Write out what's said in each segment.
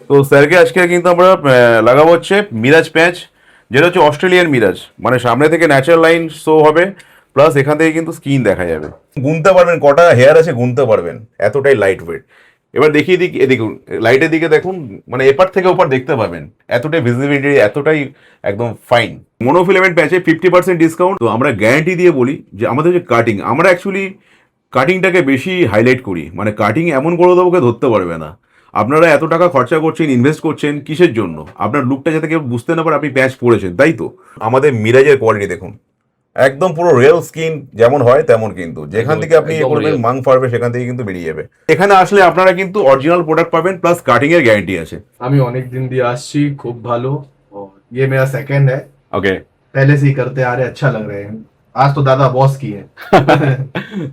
তো স্যারকে আজকে কিন্তু আমরা লাগাবো হচ্ছে মিরাজ প্যাচ, যেটা হচ্ছে অস্ট্রেলিয়ান মিরাজ। মানে সামনে থেকে ন্যাচারাল লাইন শো হবে, প্লাস এখান থেকে কিন্তু স্কিন দেখা যাবে, গুনতে পারবেন কটা হেয়ার আছে, গুনতে পারবেন, এতটাই লাইট ওয়েট। এবার দেখিয়ে দিক, দেখুন লাইটের দিকে দেখুন, মানে এপার থেকে ওপার দেখতে পাবেন, এতটাই ভিজিবিলিটি, এতটাই একদম ফাইন। Monofilament প্যাচে 50% discount. তো আমরা গ্যারান্টি দিয়ে বলি যে আমাদের যে কাটিং, আমরা অ্যাকচুয়ালি কাটিংটাকে বেশি হাইলাইট করি, মানে কাটিং এমন করে দেবো কেউ ধরতে পারবে না। আপনারা এত টাকা খরচা করছেন, ইনভেস্ট করছেন কিসের জন্য? আপনার লুকটা যাতে কেউ বুঝতে না পারে আপনি প্যাচ পড়েছেন, তাই তো। আমাদের মিরাজের কোয়ালিটি দেখুন, একদম পুরো রিয়েল স্কিন যেমন হয় তেমন, কিন্তু যেখান থেকে আপনি ইয়ে করবেন মাং ফাড়বে সেখান থেকে কিন্তু বেরিয়ে যাবে। এখানে আসলে আপনারা কিন্তু অরিজিনাল প্রোডাক্ট পাবেন, প্লাস কাটিং এর গ্যারান্টি আছে। আমি অনেক দিন দিয়ে আসছি, খুব ভালো। और ये मेरा सेकंड है। ওকে, पहले से ही करते आ रहे, अच्छा लग रहे हैं। आज तो दादा बॉस की है।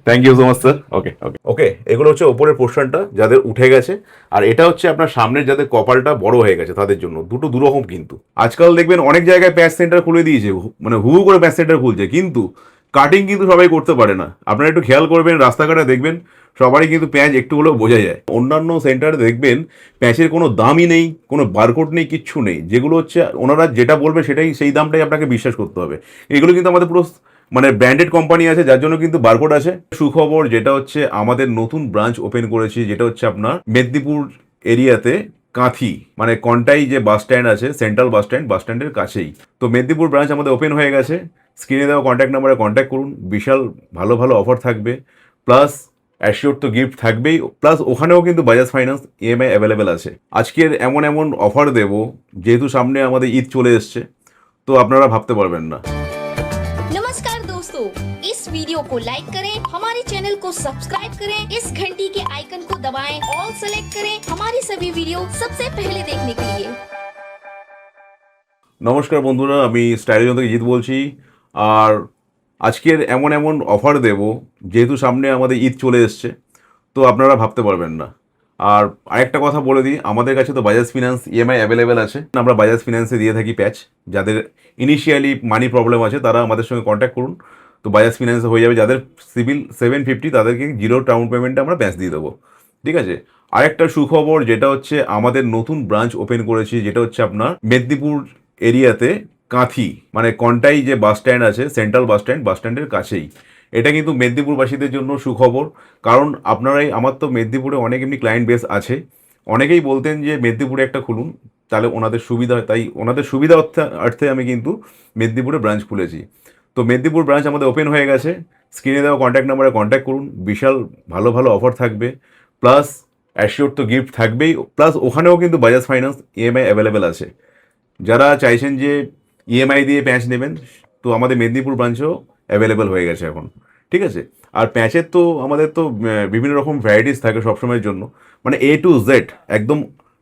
Thank you so much sir. Okay okay okay, এগুলো হচ্ছে ওপরের পোর্শনটা যাদের উঠে গেছে, আর এটা হচ্ছে আপনার সামনের যাদের কপালটা বড় হয়ে গেছে তাদের জন্য। দুটো দুরকম কিন্তু। আজকাল দেখবেন অনেক জায়গায় প্যাচ সেন্টার খুলে দিয়েছে, মানে হু হু করে প্যাচ সেন্টার খুলছে, কিন্তু কাটিং কিন্তু সবাই করতে পারে না। আপনারা একটু খেয়াল করবেন, রাস্তাঘাটে দেখবেন সবারই কিন্তু প্যাঁচ একটু হলেও বোঝা যায়। অন্যান্য সেন্টারে দেখবেন প্যাঁচের কোনো দামই নেই, কোনো বারকোড নেই, কিচ্ছু নেই। যেগুলো হচ্ছে ওনারা যেটা বলবে সেটাই, সেই দামটাই আপনাকে বিশ্বাস করতে হবে। এগুলো কিন্তু আমাদের পুরো মানে ব্র্যান্ডেড কোম্পানি আছে, যার জন্য কিন্তু বারকোড আছে। সুখবর যেটা হচ্ছে আমাদের নতুন ব্রাঞ্চ ওপেন করেছি, যেটা হচ্ছে আপনার মেদিনীপুর এরিয়াতে কাঁথি, মানে কন্টাই যে বাস স্ট্যান্ড আছে, সেন্ট্রাল বাস স্ট্যান্ড, বাস স্ট্যান্ডের কাছেই। তো মেদিনীপুর ব্রাঞ্চ আমাদের ওপেন হয়ে গেছে। স্ক্রিনে দেওয়া কন্ট্যাক্ট নাম্বারে কন্ট্যাক্ট করুন, বিশাল ভালো ভালো অফার থাকবে, প্লাস অ্যাসিওর তো গিফট থাকবেই, প্লাস ওখানেও কিন্তু বাজাজ ফাইন্যান্স ইএমআই অ্যাভেলেবেল আছে। আজকের এমন এমন অফার দেব, যেহেতু সামনে আমাদের ঈদ চলে এসছে, তো আপনারা ভাবতে পারবেন না। नमस्कार दोस्तों, इस वीडियो को लाइक करें, हमारे चैनल को सब्सक्राइब करें, इस घंटी के आइकन को दबाएं, ऑल सेलेक्ट करें हमारी सभी वीडियो सबसे पहले देखने के लिए। নমস্কার বন্ধুরা, আমি স্টাইলজন থেকে জিৎ বলছি। আর আজকের এমন এমন অফার দেব, যেহেতু সামনে আমাদের ঈদ চলে এসছে, তো আপনারা ভাবতে পারবেন না। আর আরেকটা কথা বলে দিই, আমাদের কাছে তো বাজাজ ফিনান্স ইএমআই অ্যাভেলেবেল আছে। আমরা বাজাজ ফিনান্সে দিয়ে থাকি প্যাচ। যাদের ইনিশিয়ালি মানি প্রবলেম আছে তারা আমাদের সঙ্গে কন্ট্যাক্ট করুন, তো বাজাজ ফিনান্সে হয়ে যাবে। যাদের সিভিল 750 তাদেরকে জিরো ডাউন পেমেন্টে আমরা প্যাচ দিয়ে দেবো, ঠিক আছে। আরেকটা সুখবর যেটা হচ্ছে আমাদের নতুন ব্রাঞ্চ ওপেন করেছি, যেটা হচ্ছে আপনার মেদিনীপুর এরিয়াতে কাঁথি, মানে কন্টাই যে বাস স্ট্যান্ড আছে, সেন্ট্রাল বাস স্ট্যান্ড, বাস স্ট্যান্ডের কাছেই। এটা কিন্তু মেদিনীপুরবাসীদের জন্য সুখবর, কারণ আপনারাই, আমার তো মেদিনীপুরে অনেক এমনি ক্লায়েন্ট বেস আছে। অনেকেই বলতেন যে মেদিনীপুরে একটা খুলুন, তাহলে ওনাদের সুবিধা হয়, তাই ওনাদের সুবিধা অর্থে আমি কিন্তু মেদিনীপুরে ব্রাঞ্চ খুলেছি। তো মেদিনীপুর ব্রাঞ্চ আমাদের ওপেন হয়ে গেছে। স্ক্রিনে দেওয়া কন্ট্যাক্ট নাম্বারে কন্ট্যাক্ট করুন, বিশাল ভালো ভালো অফার থাকবে, প্লাস অ্যাসিওর তো গিফট থাকবেই, প্লাস ওখানেও কিন্তু বাজাজ ফাইন্যান্স ইএমআই অ্যাভেলেবেল আছে। যারা চাইছেন যে ইএমআই দিয়ে প্যাঁচ নেবেন, তো আমাদের মেদিনীপুর ব্রাঞ্চও অ্যাভেলেবেল হয়ে গেছে এখন, ঠিক আছে। আর প্যাঁচের তো আমাদের তো বিভিন্ন রকম ভ্যারাইটিস থাকে সবসময়ের জন্য, মানে এ টু জেড, একদম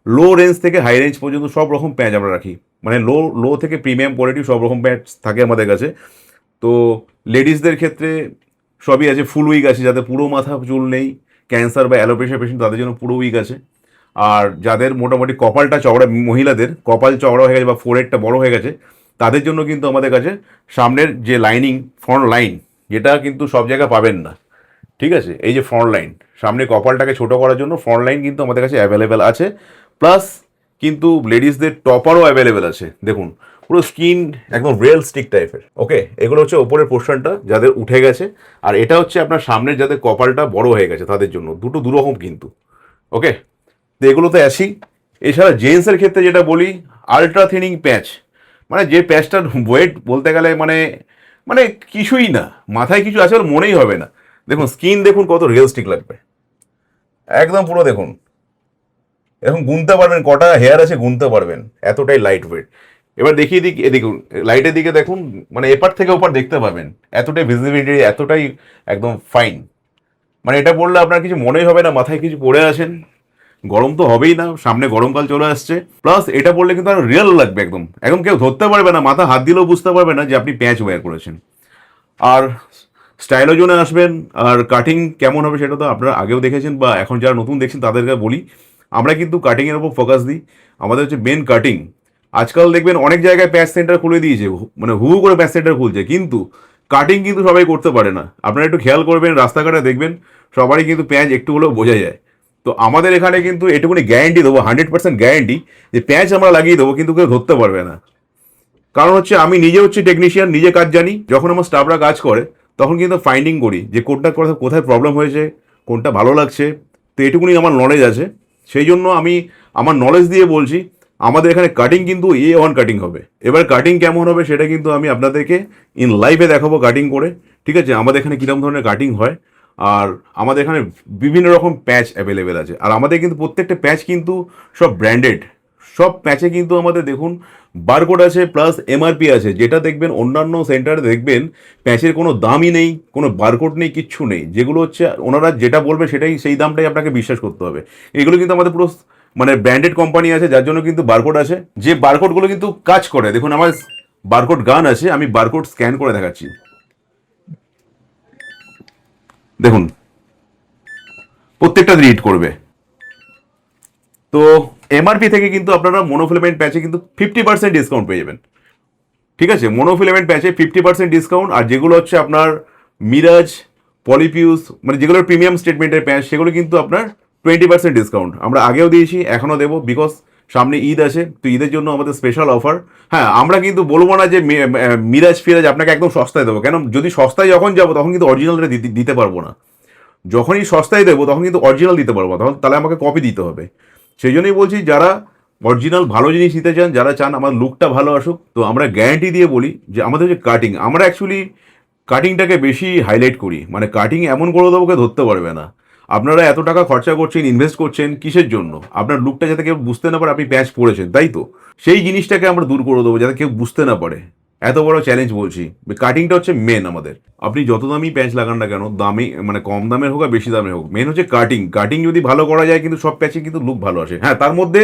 লো রেঞ্জ থেকে হাই রেঞ্জ পর্যন্ত সব রকম প্যাঁচ আমরা রাখি। মানে লো লো থেকে প্রিমিয়াম কোয়ালিটি সব রকম প্যাঁচ থাকে আমাদের কাছে। তো লেডিসদের ক্ষেত্রে সবই আছে, ফুল উইগ আছে, যাদের পুরো মাথা চুল নেই, ক্যান্সার বা অ্যালোপেশিয়া পেশেন্ট, তাদের জন্য পুরো উইগ আছে। আর যাদের মোটামুটি কপালটা চওড়া, মহিলাদের কপাল চওড়া হয়ে গেছে বা ফোরহেডটা বড় হয়ে গেছে, তাদের জন্য কিন্তু আমাদের কাছে সামনের যে লাইনিং, ফ্রন্ট লাইন, যেটা কিন্তু সব জায়গায় পাবেন না, ঠিক আছে। এই যে ফ্রন্ট লাইন, সামনে কপালটাকে ছোটো করার জন্য ফ্রন্ট লাইন কিন্তু আমাদের কাছে অ্যাভেলেবেল আছে, প্লাস কিন্তু লেডিসদের টপারও অ্যাভেলেবেল আছে। দেখুন পুরো স্কিন একদম রিয়েল স্টিক টাইপের। ওকে, এগুলো হচ্ছে ওপরের পোর্শনটা যাদের উঠে গেছে, আর এটা হচ্ছে আপনার সামনের যাদের কপালটা বড় হয়ে গেছে তাদের জন্য। দুটো দুরকম কিন্তু। ওকে, তো এগুলোতে আসি। এছাড়া জেন্টসের ক্ষেত্রে যেটা বলি, আলট্রা থিনিং প্যাচ, মানে যে প্যাচটার ওয়েট বলতে গেলে মানে মানে কিছুই না, মাথায় কিছু আছে ওর মনেই হবে না। দেখুন স্কিন দেখুন কত রিয়েলিস্টিক লাগবে, একদম পুরো দেখুন, এখন গুনতে পারবেন কটা হেয়ার আছে, গুনতে পারবেন, এতটাই লাইট ওয়েট। এবার দেখিয়ে দিক, দেখুন লাইটের দিকে দেখুন, মানে এপার থেকে ওপার দেখতে পাবেন, এতটাই ভিজিবিলিটি, এতটাই একদম ফাইন। মানে এটা পড়লে আপনার কিছু মনেই হবে না মাথায় কিছু পড়ে আছেন। গরম তো হবেই না, সামনে গরমকাল চলে আসছে, প্লাস এটা পড়লে কিন্তু আর রিয়েল লাগবে, একদম একদম কেউ ধরতে পারবে না, মাথা হাত দিলেও বুঝতে পারবে না যে আপনি প্যাঁচ ওয়্যার করেছেন। আর স্টাইলো জোনে আসবেন, আর কাটিং কেমন হবে সেটা তো আপনারা আগেও দেখেছেন, বা এখন যারা নতুন দেখছেন তাদেরকে বলি, আমরা কিন্তু কাটিংয়ের ওপর ফোকাস দিই। আমাদের হচ্ছে মেন কাটিং। আজকাল দেখবেন অনেক জায়গায় প্যাচ সেন্টার খুলে দিয়েছে, মানে হু হু করে প্যাচ সেন্টার খুলছে, কিন্তু কাটিং কিন্তু সবাই করতে পারে না। আপনারা একটু খেয়াল করবেন, রাস্তাঘাটে দেখবেন সবারই কিন্তু প্যাঁচ একটু হলেও বোঝা যায়। তো আমাদের এখানে কিন্তু এটুকুনি গ্যারেন্টি দেবো, 100% গ্যারেন্টি যে প্যাঁচ আমরা লাগিয়ে দেবো, কিন্তু কেউ ধরতে পারবে না। কারণ হচ্ছে আমি নিজে হচ্ছে টেকনিশিয়ান, নিজে কাজ জানি। যখন আমার স্টাফরা কাজ করে তখন কিন্তু ফাইন্ডিং করি যে কোনটা কোথায় প্রবলেম হয়েছে, কোনটা ভালো লাগছে। তো এটুকুনি আমার নলেজ আছে, সেই জন্য আমি আমার নলেজ দিয়ে বলছি আমাদের এখানে কাটিং কিন্তু A1 কাটিং হবে। এবার কাটিং কেমন হবে সেটা কিন্তু আমি আপনাদেরকে ইন লাইভে দেখাবো কাটিং করে, ঠিক আছে? আমাদের এখানে কীরকম ধরনের কাটিং হয়, আর আমাদের এখানে বিভিন্ন রকম প্যাচ অ্যাভেলেবেল আছে। আর আমাদের কিন্তু প্রত্যেকটা প্যাচ কিন্তু সব ব্র্যান্ডেড, সব প্যাচে কিন্তু আমাদের দেখুন বারকোড আছে প্লাস MRP আছে। যেটা দেখবেন অন্যান্য সেন্টারে দেখবেন প্যাচের কোনো দামই নেই, কোনো বারকোড নেই, কিচ্ছু নেই। যেগুলো হচ্ছে ওনারা যেটা বলবে সেটাই, সেই দামটাই আপনাকে বিশ্বাস করতে হবে। এগুলো কিন্তু আমাদের পুরো মানে ব্র্যান্ডেড কোম্পানি আছে, যার জন্য কিন্তু বারকোড আছে। যে বারকোডগুলো কিন্তু কাজ করে, দেখুন আমার বারকোড গান আছে, আমি বারকোড স্ক্যান করে দেখাচ্ছি। দেখুন প্রত্যেকটা রিড করবে। তো MRP থেকে কিন্তু আপনারা মনোফিলামেন্ট প্যাচে কিন্তু 50% ডিসকাউন্ট পেয়ে যাবেন, ঠিক আছে? Monofilament প্যাচে 50% discount. আর যেগুলো হচ্ছে আপনার মিরাজ, পলিপিউস, মানে যেগুলো প্রিমিয়াম স্টেটমেন্টের প্যাচ, সেগুলো কিন্তু আপনার 20% ডিসকাউন্ট আমরা আগেও দিয়েছি, এখনও দেবো। বিকজ সামনে ঈদ আছে, তো ঈদের জন্য আমাদের স্পেশাল অফার। হ্যাঁ, আমরা কিন্তু বলবো না যে মিরাজ ফিরাজ আপনাকে একদম সস্তায় দেবো, কেন যদি সস্তায় যখন যাবো তখন কিন্তু অরিজিনালটা দিতে পারবো না। যখনই সস্তায় দেবো তখন কিন্তু অরিজিনাল দিতে পারবো, তখন তাহলে আমাকে কপি দিতে হবে। সেই জন্যই বলছি যারা অরিজিনাল ভালো জিনিস নিতে চান, যারা চান আমার লুকটা ভালো আসুক, তো আমরা গ্যারান্টি দিয়ে বলি যে আমাদের যে কাটিং, আমরা অ্যাকচুয়ালি কাটিংটাকে বেশি হাইলাইট করি। মানে কাটিং এমন করে দেবো কেউ ধরতে পারবে না। আপনারা এত টাকা খরচা করছেন, ইনভেস্ট করছেন কিসের জন্য? আপনার লুকটা যাতে কেউ বুঝতে না পারে আপনি প্যাচ পড়েছেন, তাই তো? সেই জিনিসটাকে আমরা দূর করে দেবো যাতে কেউ বুঝতে না পারে। এত বড় চ্যালেঞ্জ বলছি, কাটিংটা হচ্ছে মেন আমাদের। আপনি যত দামি প্যাচ লাগান না কেন, দামি মানে কম দামের হোক আর বেশি দামের হোক, মেন হচ্ছে কাটিং। কাটিং যদি ভালো করা যায় কিন্তু সব প্যাচে কিন্তু লুক ভালো আসে। হ্যাঁ, তার মধ্যে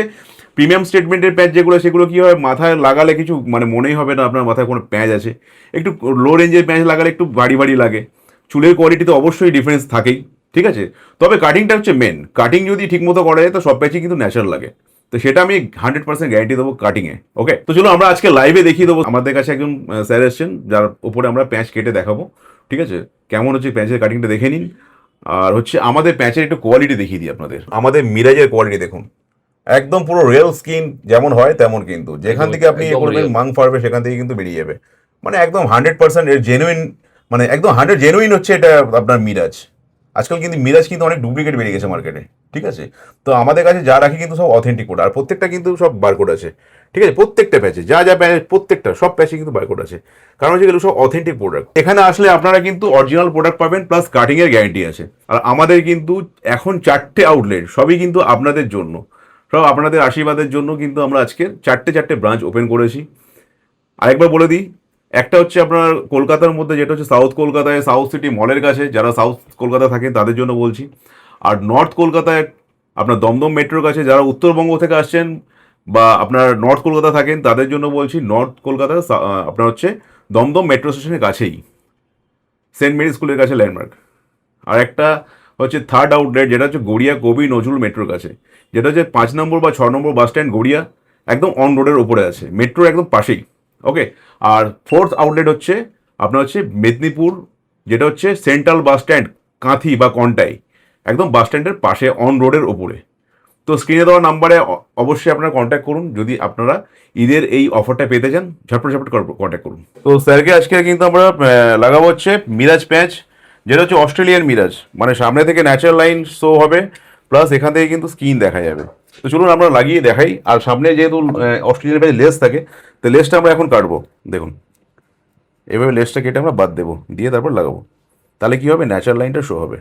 প্রিমিয়াম স্টেটমেন্টের প্যাচ যেগুলো, সেগুলো কী হয়, মাথায় লাগালে কিছু মানে মনেই হবে না আপনার মাথায় কোনো প্যাচ আছে। একটু লো রেঞ্জের প্যাচ লাগালে একটু ভারী ভারী লাগে। চুলের কোয়ালিটিতে অবশ্যই ডিফারেন্স থাকেই, ঠিক আছে? তবে কাটিংটা হচ্ছে মেন। কাটিং যদি ঠিকমতো করা যায় তো সব প্যাচই কিন্তু ন্যাচারাল লাগে। তো সেটা আমি 100% গ্যারান্টি দেবো কাটিংয়ে। ওকে, তো চলো আমরা আজকে লাইভে দেখিয়ে দেবো। আমাদের কাছে একজন স্যার এসছেন যার উপরে আমরা প্যাচ কেটে দেখাবো, ঠিক আছে? কেমন হচ্ছে প্যাচের কাটিংটা দেখে নিন। আর হচ্ছে আমাদের প্যাচের একটু কোয়ালিটি দেখিয়ে দিই আপনাদের। আমাদের মিরাজের কোয়ালিটি দেখুন, একদম পুরো রিয়েল স্কিন যেমন হয় তেমন, কিন্তু যেখান থেকে আপনি এ করবেন মাং ফাড়বে সেখান থেকে কিন্তু বেরিয়ে যাবে। মানে একদম 100% এর জেনুইন, মানে একদম 100 জেনুইন হচ্ছে এটা আপনার মিরাজ। আজকাল কিন্তু মিরাজ কিন্তু অনেক ডুপ্লিকেট বেরিয়ে গেছে মার্কেটে, ঠিক আছে? তো আমাদের কাছে যা রাখি কিন্তু সব অথেন্টিক প্রোডাক্ট, আর প্রত্যেকটা কিন্তু সব বারকোড আছে, ঠিক আছে? প্রত্যেকটা প্যাচে যা যা প্যাচ, প্রত্যেকটা সব প্যাচে কিন্তু বারকোড আছে, কারণ হচ্ছে এগুলো সব অথেন্টিক প্রোডাক্ট। এখানে আসলে আপনারা কিন্তু অরিজিনাল প্রোডাক্ট পাবেন, প্লাস কাটিংয়ের গ্যারান্টি আছে। আর আমাদের কিন্তু এখন 4টে আউটলেট, সবই কিন্তু আপনাদের জন্য, সব আপনাদের আশীর্বাদের জন্য কিন্তু আমরা আজকে 4টে ব্রাঞ্চ ওপেন করেছি। আরেকবার বলে দিই, একটা হচ্ছে আপনার কলকাতার মধ্যে, যেটা হচ্ছে সাউথ কলকাতায় সাউথ সিটি মলের কাছে, যারা সাউথ কলকাতা থাকেন তাদের জন্য বলছি। আর নর্থ কলকাতায় আপনার দমদম মেট্রোর কাছে, যারা উত্তরবঙ্গ থেকে আসছেন বা আপনার নর্থ কলকাতা থাকেন তাদের জন্য বলছি। নর্থ কলকাতায় আপনার হচ্ছে দমদম মেট্রো স্টেশনের কাছেই, সেন্ট মেরি স্কুলের কাছে ল্যান্ডমার্ক। আর একটা হচ্ছে থার্ড আউটলেট, যেটা হচ্ছে গড়িয়া কবি নজরুল মেট্রোর কাছে, যেটা হচ্ছে 5 নম্বর বা 6 নম্বর বাস স্ট্যান্ড গড়িয়া, একদম অন রোডের ওপরে আছে, মেট্রোর একদম পাশেই। ওকে, আর ফোর্থ আউটলেট হচ্ছে আপনার হচ্ছে মেদিনীপুর, যেটা হচ্ছে সেন্ট্রাল বাস স্ট্যান্ড কাঁথি বা কন্টাই, একদম বাস স্ট্যান্ডের পাশে অন রোডের ওপরে। তো স্ক্রিনে দেওয়া নাম্বারে অবশ্যই আপনারা কন্ট্যাক্ট করুন যদি আপনারা ঈদের এই অফারটা পেতে চান। ঝটপট কন্ট্যাক্ট করুন। তো স্যারকে আজকে কিন্তু আমরা লাগাবো হচ্ছে মিরাজ প্যাচ, যেটা হচ্ছে অস্ট্রেলিয়ান মিরাজ, মানে সামনে থেকে ন্যাচারাল লাইন শো হবে, প্লাস এখান থেকে কিন্তু স্কিন দেখা যাবে। তো চলুন আমরা লাগিয়ে দেখাই। আর সামনে যেহেতু অস্ট্রেলিয়ান প্যাচে লেস থাকে, তো লেসটা আমরা এখন কাটবো। দেখুন এভাবে লেসটা কেটে আমরা বাদ দেবো, দিয়ে তারপর লাগাবো, তাহলে কি হবে, ন্যাচারাল লাইনটা শো হবে।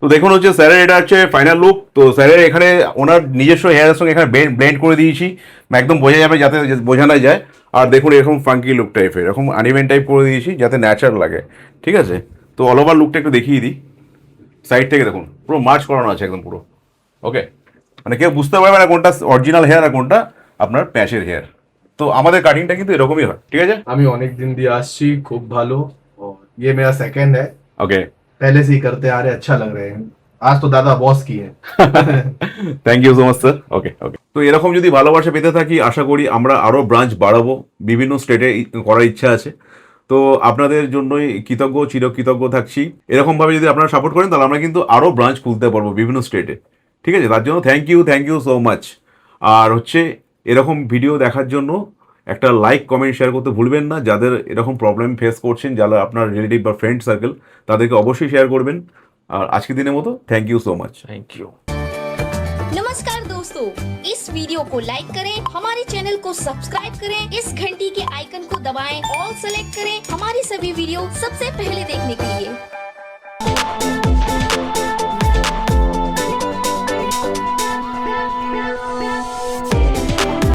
তো দেখুন হচ্ছে স্যারের এটা হচ্ছে ফাইনাল লুক। তো স্যারের এখানে ওনার নিজস্ব হেয়ারের সঙ্গে এখানে ব্লেন্ড করে দিয়েছি, একদম বোঝা যাবে যাতে বোঝানো যায়। আর দেখুন এরকম ফাঙ্কি লুক টাইপের, এরকম আনিমেন টাইপ করে দিয়েছি যাতে ন্যাচারাল লাগে, ঠিক আছে? তো অল ওভার লুকটা একটু দেখিয়ে দিই। সাইড থেকে দেখুন পুরো মার্চ করানো আছে একদম পুরো। ওকে, মানে কেউ বুঝতে পারবে না কোনটা অরিজিনাল হেয়ার আর কোনটা আপনার প্যাচের হেয়ার। তো আমাদের কাটিংটা কিন্তু এরকমই হয়, ঠিক আছে? আমি অনেক দিন দিয়ে আসছি, খুব ভালো। और ये मेरा सेकंड है, ওকে, पहले से ही करते आ रहे, अच्छा लग रहे हैं। आज तो दादा बॉस की है। Thank you so much sir. Okay okay, তো এরকম যদি ভালোবাসা পেতে থাকি, আশা করি আমরা আরও ব্রাঞ্চ বাড়াবো, বিভিন্ন স্টেটে করার ইচ্ছা আছে। তো আপনাদের জন্যই কৃতজ্ঞ, চিরকৃতজ্ঞ থাকছি। এরকমভাবে যদি আপনারা সাপোর্ট করেন তাহলে আমরা কিন্তু আরও ব্রাঞ্চ খুলতে পারবো বিভিন্ন স্টেটে, ঠিক আছে? তার জন্য থ্যাংক ইউ সো মাচ। আর হচ্ছে এরকম ভিডিও দেখার জন্য একটা লাইক, কমেন্ট, শেয়ার করতে ভুলবেন না। যাদের এরকম প্রবলেম ফেস করছেন, যারা আপনার রিলেটিভ বা ফ্রেন্ড সার্কেল, তাদেরকে অবশ্যই শেয়ার করবেন। আর আজকের দিনের মতো thank you so much. Thank you. नमस्कार दोस्तों, इस वीडियो को लाइक करें, हमारे चैनल को सब्सक्राइब करें, इस घंटी के आइकन को दबाएं, ऑल सेलेक्ट करें हमारी सभी वीडियो सबसे पहले देखने के लिए।